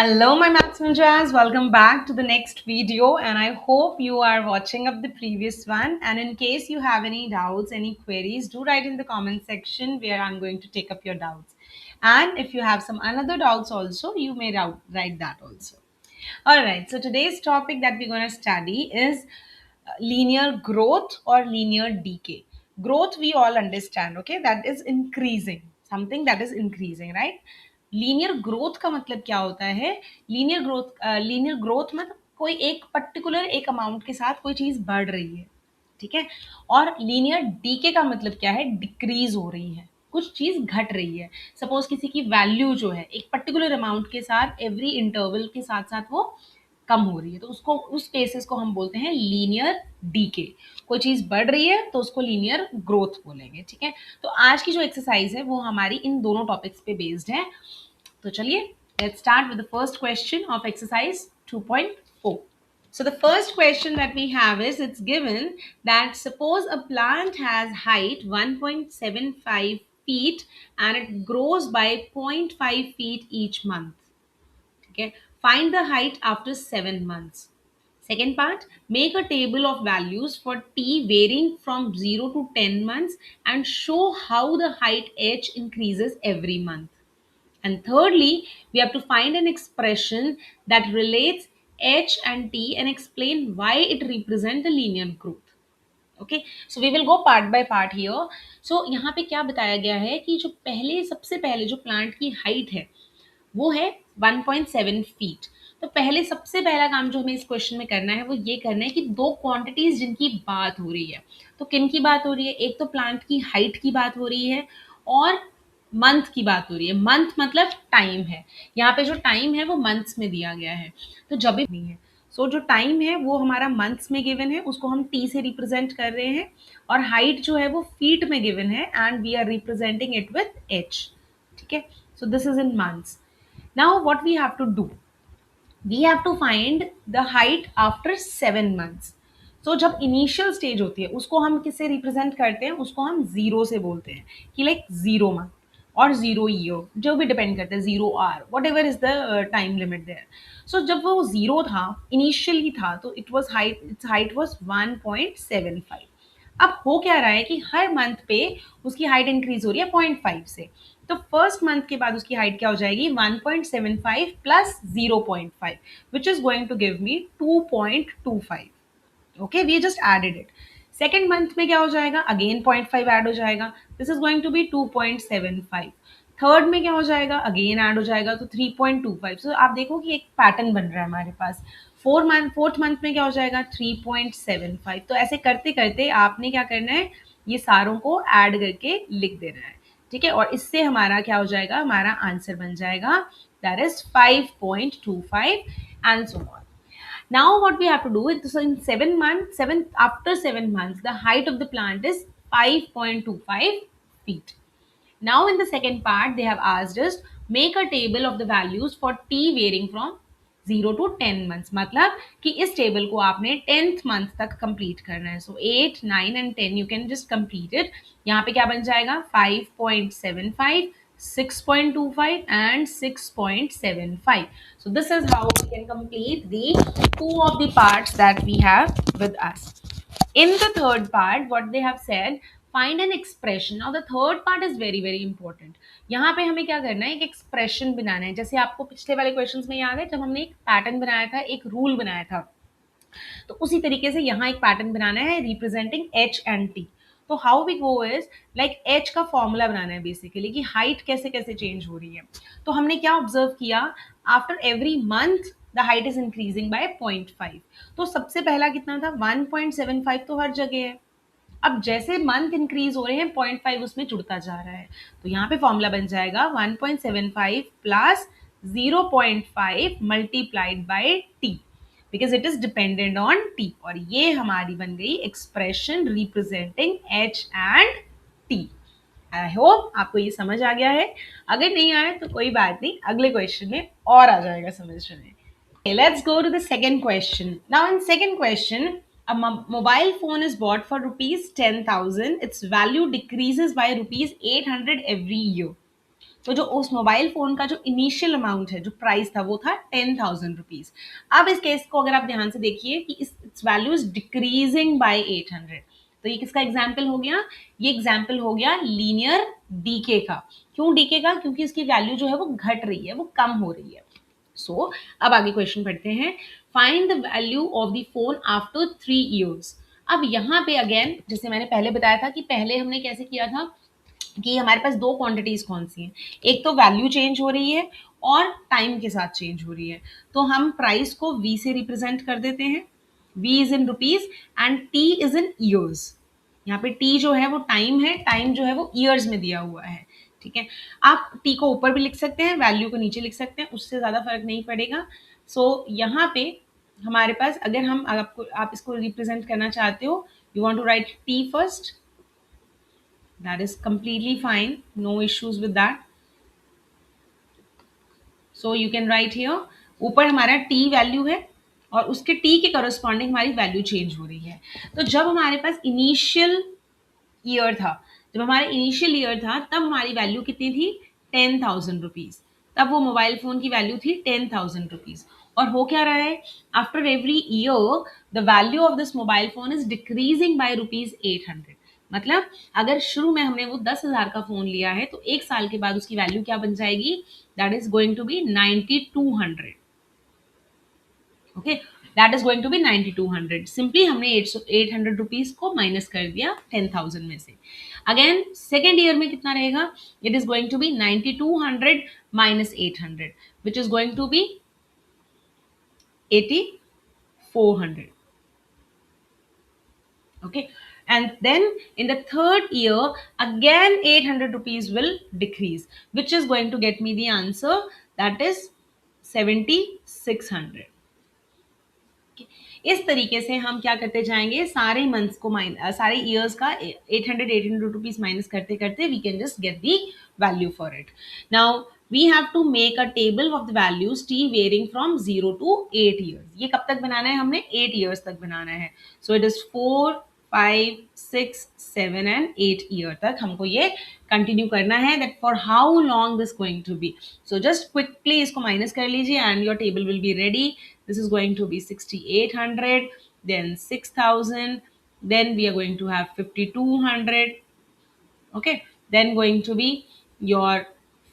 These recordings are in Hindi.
Hello, my Maths Ninjas. Welcome back to the next video, and I hope you are watching up the previous one. And in case you have any doubts, any queries, do write in the comment section where I'm going to take up your doubts. And if you have some another doubts also, you may write that also. All right. So today's topic that we're going to study is linear growth or linear decay. Growth we all understand, okay? That is increasing, something that is increasing, right? Linear growth का मतलब क्या होता है? लीनियर ग्रोथ मतलब कोई एक पर्टिकुलर एक अमाउंट के साथ कोई चीज बढ़ रही है, ठीक है। और लीनियर डीके का मतलब क्या है? डिक्रीज हो रही है, कुछ चीज घट रही है। सपोज किसी की वैल्यू जो है एक पर्टिकुलर अमाउंट के साथ एवरी इंटरवल के साथ साथ वो कम हो रही है, तो उसको उस केसेस को हम बोलते हैं लीनियर डीके। कोई चीज बढ़ रही है तो उसको लीनियर ग्रोथ बोलेंगे, ठीक है। तो आज की जो एक्सरसाइज है वो हमारी इन दोनों टॉपिक्स पे बेस्ड है। तो चलिए let's start with the first question of exercise 2.4. So the first question that we have is it's given that suppose a plant has height 1.75 feet and it grows by zero point 0.5 feet each month. Okay, find the height after 7 months. Second part, make a table of values for t varying from 0 to 10 months and show how the height h increases every month. And thirdly, we have to find an expression that relates h and t and explain why it represents the linear growth. Okay, so we will go part by part here. So यहाँ पे क्या बताया गया है कि जो पहले सबसे पहले जो प्लांट की हाइट है वो है 1.7 फीट। तो पहले सबसे पहला काम जो हमें इस क्वेश्चन में करना है वो ये करना है कि दो क्वांटिटीज जिनकी बात हो रही है, तो किन की बात हो रही है? एक तो प्लांट की हाइट की बात हो रही है और मंथ की बात हो रही है। मंथ मतलब टाइम है, यहाँ पे जो टाइम है वो मंथ्स में दिया गया है। तो जब भी नहीं है, सो जो टाइम है वो हमारा मंथ्स में गिवन है, उसको हम टी से रिप्रेजेंट कर रहे हैं। और हाइट जो है वो फीट में गिवन है and we are representing it with H, ठीक है। So this is in months. Now, what we have to do? We have to find the height after 7 months. So जब इनिशियल स्टेज होती है उसको हम किससे रिप्रेजेंट करते हैं? उसको हम जीरो से बोलते हैं कि लाइक 0 मंथ और 0 ईयर, जो भी डिपेंड करते हैं, 0 hour, whatever is the time limit there. So जब वो जीरो था, इनिशियली था, तो इट्स हाइट वॉज 1.75। अब हो क्या रहा है कि हर मंथ पे उसकी हाइट इंक्रीज हो रही है 0.5 से। तो फर्स्ट मंथ के बाद उसकी हाइट क्या हो जाएगी? 1.75 plus 0.5 which is going to give me 2.25। Okay, we just added it. Second month में क्या हो जाएगा? अगेन 0.5 ऐड हो जाएगा, this is going to be 2.75। Third में क्या हो जाएगा? अगेन ऐड हो जाएगा तो 3.25। सो आप देखो कि एक पैटर्न बन रहा है हमारे पास। फोर्थ मंथ में क्या हो जाएगा? 3.75। तो ऐसे करते करते आपने क्या करना है? ये सारों को ऐड करके लिख देना है, ठीक है। और इससे हमारा क्या हो जाएगा? हमारा आंसर बन जाएगा that is 5.25 and so on. Now what we have to do is, so in 7 months, after 7 months, the height of the plant is 5.25 feet. Now in the second part, they have asked us make a table of the values for t varying from 0 to 10 months. मतलब कि इस टेबल को आपने 10th मंथ तक कंप्लीट करना है। सो 8, 9 and 10 you can just complete it. यहाँ पे क्या बन जाएगा? 5.75, 6.25 and 6.75. So this is how we can complete the two of the parts that we have with us. In the third part, what they have said, find an expression. Now the third part is very very important. यहाँ पे हमें क्या करना है? एक एक्सप्रेशन बनाना है। जैसे आपको पिछले वाले क्वेश्चंस में याद है जब हमने एक पैटर्न बनाया था, एक रूल बनाया था, तो उसी तरीके से यहाँ एक पैटर्न बनाना है रिप्रेजेंटिंग एच एंड टी। तो how we go is like H का फॉर्मूला बनाना है बेसिकली कि हाइट कैसे कैसे चेंज हो रही है। तो हमने क्या ऑब्जर्व किया? After every month the height is increasing by 0.5। तो सबसे पहला कितना था? 1.75 तो हर जगह है। अब जैसे मंथ इंक्रीज हो रहे हैं 0.5 उसमें जुड़ता जा रहा है। तो यहाँ पे फॉर्मूला बन जाएगा 1.75 plus 0.5 multiplied by T, because it is dependent on T. और ये हमारी बन गई expression representing H and T. I hope आपको ये समझ आ गया है। अगर नहीं आया तो कोई बात नहीं, अगले क्वेश्चन में और आ जाएगा समझ में। Let's go to the second question. Now, in second question, a mobile phone is bought for rupees 10,000. Its value decreases by rupees 800 every year. तो जो उस मोबाइल फोन का जो इनिशियल अमाउंट है, जो प्राइस था, वो था 10,000 रुपीज। अब इस केस को अगर आप ध्यान से देखिए कि it's value is decreasing by 800। तो ये किसका एग्जाम्पल हो गया? ये एग्जाम्पल हो गया लीनियर डीके का। क्यों डीके का? क्योंकि इसकी वैल्यू जो है वो घट रही है, वो कम हो रही है। सो अब आगे क्वेश्चन पढ़ते हैं। Find the value of the phone after 3 years। अब यहाँ पे अगेन जैसे मैंने पहले बताया था कि पहले हमने कैसे किया था कि हमारे पास दो क्वांटिटीज कौन सी हैं, एक तो वैल्यू चेंज हो रही है और टाइम के साथ चेंज हो रही है। तो हम प्राइस को वी से रिप्रेजेंट कर देते हैं। V is in rupees and T is in years. यहाँ पे टी जो है वो टाइम है, टाइम जो है वो ईयर्स में दिया हुआ है। ठीक है, आप टी को ऊपर भी लिख सकते हैं, वैल्यू को नीचे लिख सकते हैं, उससे ज्यादा फर्क नहीं पड़ेगा। सो यहाँ पे हमारे पास अगर हम आपको आप इसको रिप्रेजेंट करना चाहते हो, you want to write T first, that is completely fine, no issues with that. So you can write here, ऊपर हमारा t वैल्यू है और उसके t के करस्पॉन्डिंग हमारी वैल्यू चेंज हो रही है। तो जब हमारे पास इनिशियल ईयर था, जब हमारा इनिशियल ईयर था, तब हमारी वैल्यू कितनी थी? 10,000 रुपीज। तब वो मोबाइल फोन की वैल्यू थी 10,000 रुपीज। और हो क्या रहा है? After every year the value of this mobile phone is decreasing by rupees 800। मतलब अगर शुरू में हमने वो 10,000 का फोन लिया है तो एक साल के बाद उसकी वैल्यू क्या बन जाएगी? That is going to be 9200। Okay, that is going to be 9200। Simply हमने 800 रुपीज को माइनस कर दिया 10,000 में से। अगेन सेकेंड ईयर में कितना रहेगा? It is going to be 9200 minus 800 which is going to be 8400। Okay, and then in the third year again 800 rupees will decrease, which is going to get me the answer, that is 7,600। इस तरीके से हम क्या करते जाएंगे, सारे मंथ्स को सारे ईयर्स का 800 रुपीज माइनस करते करते we can just get the value for it. Now we have to make a table of the values T varying from 0 to 8 years। ये कब तक बनाना है? हमने 8 years तक बनाना है। So it is 4, 5, 6, 7 and 8 year तक हमको ये कंटिन्यू करना है। That for how long this going to be. So just quickly इसको माइनस कर लीजिए and your table will be ready. This is going to be 6,800, then 6,000, then we are going to have 5,200. Okay, then going to be your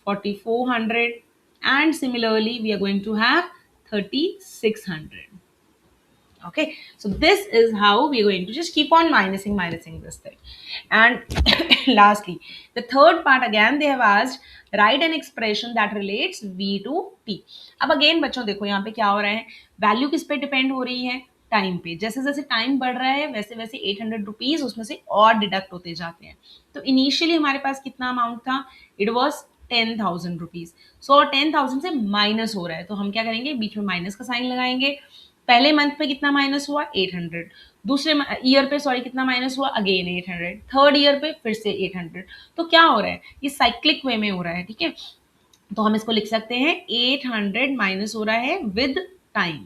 4,400, and similarly we are going to have 3,600. Okay, so this is how we are going to just keep on minusing this thing. And lastly, the third part, again they have asked write an expression that relates v to t। अब अगेन बच्चों देखो यहाँ पे क्या हो रहा है, वैल्यू किस पे डिपेंड हो रही है? टाइम पे। जैसे जैसे टाइम बढ़ रहा है वैसे वैसे 800 रुपीज उसमें से और डिडक्ट होते जाते हैं। तो इनिशियली हमारे पास कितना अमाउंट था? It was 10,000 rupees. सो 10,000 से माइनस हो रहा है, तो हम क्या करेंगे? बीच में माइनस का साइन लगाएंगे। पहले मंथ पे कितना माइनस हुआ? 800। दूसरे ईयर पे सॉरी कितना माइनस हुआ? अगेन 800। थर्ड ईयर पे फिर से 800। तो क्या हो रहा है? ये साइक्लिक वे में हो रहा है। ठीक है, तो हम इसको लिख सकते हैं 800 माइनस हो रहा है विद टाइम।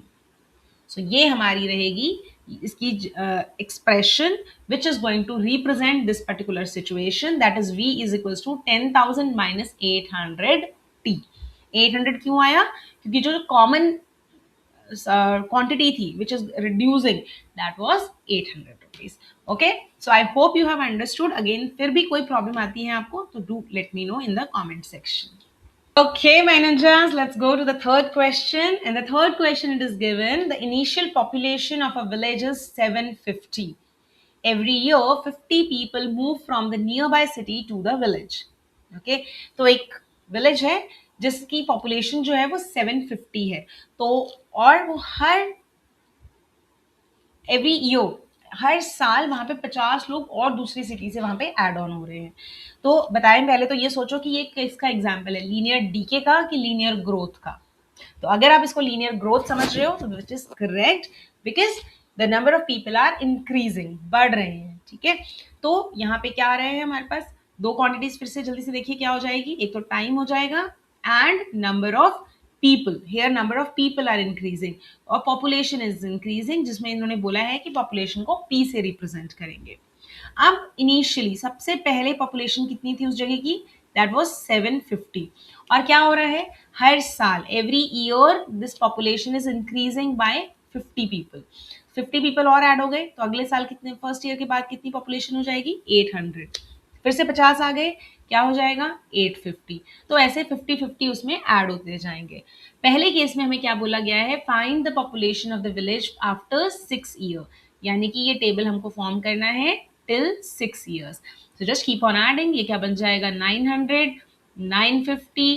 सो ये हमारी रहेगी इसकी expression which is going to represent this particular situation, that is v is equals to 10,000 minus 800 t। 800 क्यों आया? क्योंकि जो कॉमन quantity थी which is reducing, that was 800 rupees। okay, so I hope you have understood। again फिर भी कोई प्रॉब्लम आती है आपको तो do let me know in the comment section। Okay, my ninjas, let's go to the third question। and the third question, it is given the initial population of a village is 750। every year 50 people move from the nearby city to the village। okay, तो एक विलेज है जिसकी पॉपुलेशन जो है वो 750 है। तो और वो हर एवरी ईयर हर साल वहां पे 50 लोग और दूसरी सिटी से वहां पे ऐड ऑन हो रहे हैं। तो बताएं पहले तो ये सोचो कि ये किसका एग्जाम्पल है, लीनियर डीके का कि लीनियर ग्रोथ का। तो अगर आप इसको लीनियर ग्रोथ समझ रहे हो तो which is correct, because the number of people are increasing, बढ़ रहे हैं। ठीक है, तो यहाँ पे क्या आ रहे हैं हमारे पास? दो क्वांटिटीज फिर से जल्दी से देखिए क्या हो जाएगी। एक तो टाइम हो जाएगा and number of people, here number of people are increasing और population is increasing, जिसमें इन्होंने बोला है कि population को p से represent करेंगे। अब initially सबसे पहले population कितनी थी उस जगह की? That was 750. और क्या हो रहा है, हर साल every year this population is increasing by 50 people. 50 people और ऐड हो गए तो अगले साल कितने, फर्स्ट ईयर के बाद कितनी पॉपुलेशन हो जाएगी, 800. फिर से 50 आ गए, क्या हो जाएगा, 850. तो ऐसे 50-50 उसमें ऐड होते जाएंगे. पहले केस में हमें क्या बोला गया है, find the population of the village after 6 year. यानी कि ये टेबल हमको फॉर्म करना है till 6 years. So just keep on adding. ये क्या बन जाएगा, 900, 950,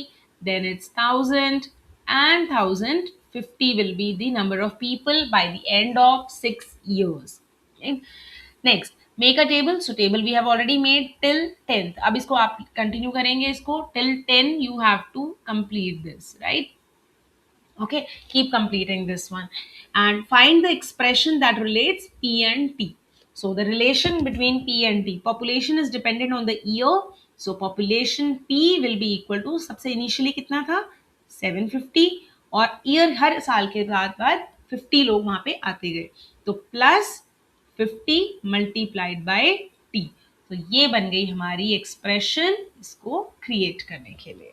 then it's 1000, and 1050 will be the number of people by the end of 6 years. Okay? Next, make a table. So table we have already made till 10th. अब इसको आप कंटिन्यू करेंगे, इसको till 10 you have to complete this, right? Okay, keep completing this one and find the expression that relates P and T. So the relation between P and T, population is dependent on the year. So population P will be equal to, सबसे initially कितना था, 750, और year हर साल के बाद 50 लोग वहां पे आते गए, तो प्लस 50 मल्टीप्लाइड बाय T. तो ये बन गई हमारी एक्सप्रेशन इसको क्रिएट करने के लिए.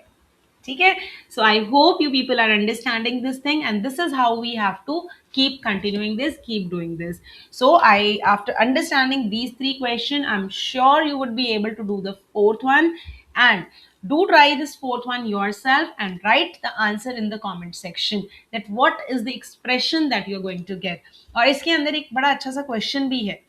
ठीक है, so I hope you people are understanding this thing, and this is how we have to keep continuing this, keep doing this. So I, after understanding these three questions, I'm sure you would be able to do the fourth one, and do try this fourth one yourself and write the answer in the comment section that what is the expression that you're going to get. और इसके अंदर एक बड़ा अच्छा सा क्वेश्चन भी है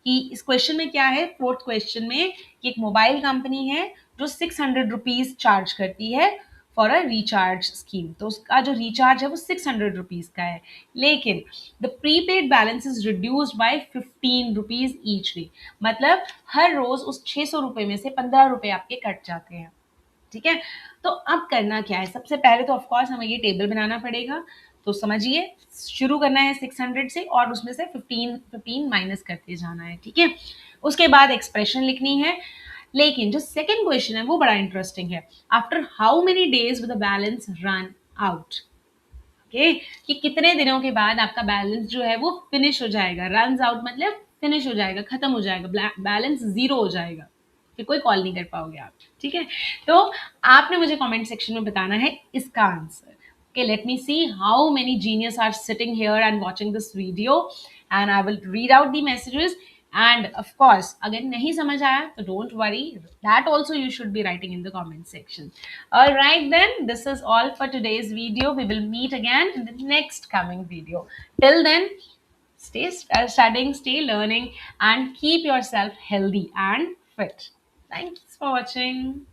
कि इस क्वेश्चन में क्या है, फोर्थ क्वेश्चन में कि एक मोबाइल कंपनी है जो 600 रुपीज चार्ज करती है फॉर अ रिचार्ज स्कीम. तो उसका जो रिचार्ज है वो 600 रुपीज का है, लेकिन the prepaid balance is reduced by 15 rupees each day. मतलब हर रोज उस 600 रुपए में से 15 रुपए आपके कट जाते हैं. ठीक है, तो अब करना क्या है, सबसे पहले तो ऑफकोर्स हमें ये टेबल बनाना पड़ेगा. तो समझिए, शुरू करना है 600 से और उसमें से 15 माइनस करते जाना है. ठीक है, उसके बाद एक्सप्रेशन लिखनी है. लेकिन जो सेकंड क्वेश्चन है वो बड़ा इंटरेस्टिंग है. After how many days with the balance run out. Okay, कि कितने दिनों के बाद आपका बैलेंस जो है वो फिनिश हो जाएगा. रन आउट मतलब फिनिश हो जाएगा, खत्म हो जाएगा, बैलेंस जीरो हो जाएगा, फिर कोई कॉल नहीं कर पाओगे आप. ठीक है, तो आपने मुझे कमेंट सेक्शन में बताना है इसका answer. Okay, let me see how many genius are sitting here and watching this video, and I will read out the messages. And of course, अगर नहीं समझ आया तो don't worry, that also you should be writing in the comment section. All right then, this is all for today's video. We will meet again in the next coming video. Till then, stay studying, stay learning, and keep yourself healthy and fit. Thanks for watching.